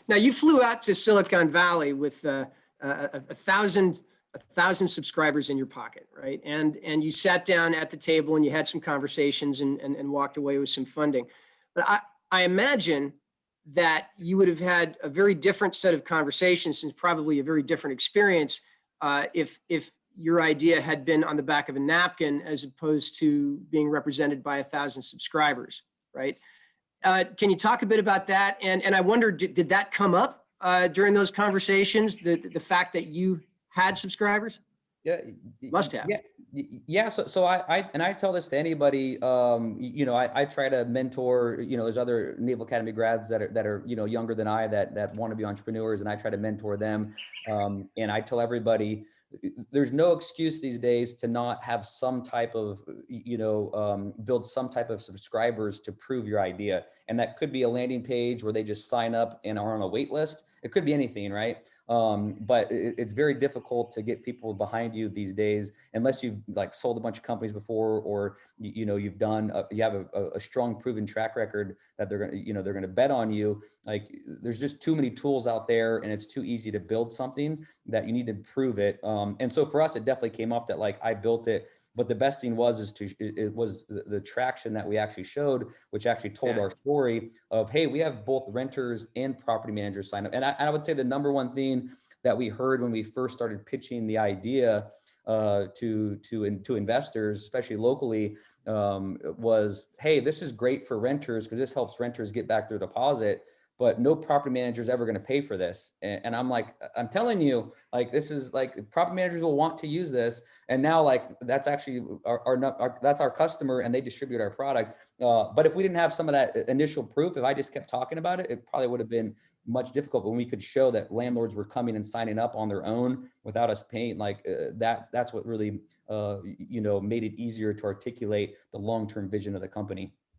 Now you flew out to Silicon Valley with a thousand subscribers in your pocket, right? And you sat down at the table and you had some conversations and walked away with some funding. But I imagine that you would have had a very different set of conversations and probably a very different experience if your idea had been on the back of a napkin as opposed to being represented by 1,000 subscribers, right? Can you talk a bit about that? And I wonder, did that come up during those conversations, the fact that you had subscribers? Yeah, Must have. yeah. So I tell this to anybody. I try to mentor. There's other Naval Academy grads that are younger than I that want to be entrepreneurs, and I try to mentor them. And I tell everybody, there's no excuse these days to not have some type of build some type of subscribers to prove your idea, and that could be a landing page where they just sign up and are on a wait list. It could be anything, right? But it's very difficult to get people behind you these days unless you've like sold a bunch of companies before, or you've done you have a strong proven track record that they're gonna bet on you. Like there's just too many tools out there, and it's too easy to build something that you need to prove it. And so for us, it definitely came up that like I built it. But the best thing was it was the traction that we actually showed, which actually told our story of, hey, we have both renters and property managers sign up. And I would say the number one thing that we heard when we first started pitching the idea to investors, especially locally, was, hey, this is great for renters because this helps renters get back their deposit, but no property manager is ever going to pay for this. And I'm like, I'm telling you, like, this is like property managers will want to use this. And now like, that's actually that's our customer and they distribute our product. But if we didn't have some of that initial proof, if I just kept talking about it, it probably would have been much difficult. When we could show that landlords were coming and signing up on their own without us paying, like that's what really, made it easier to articulate the long-term vision of the company.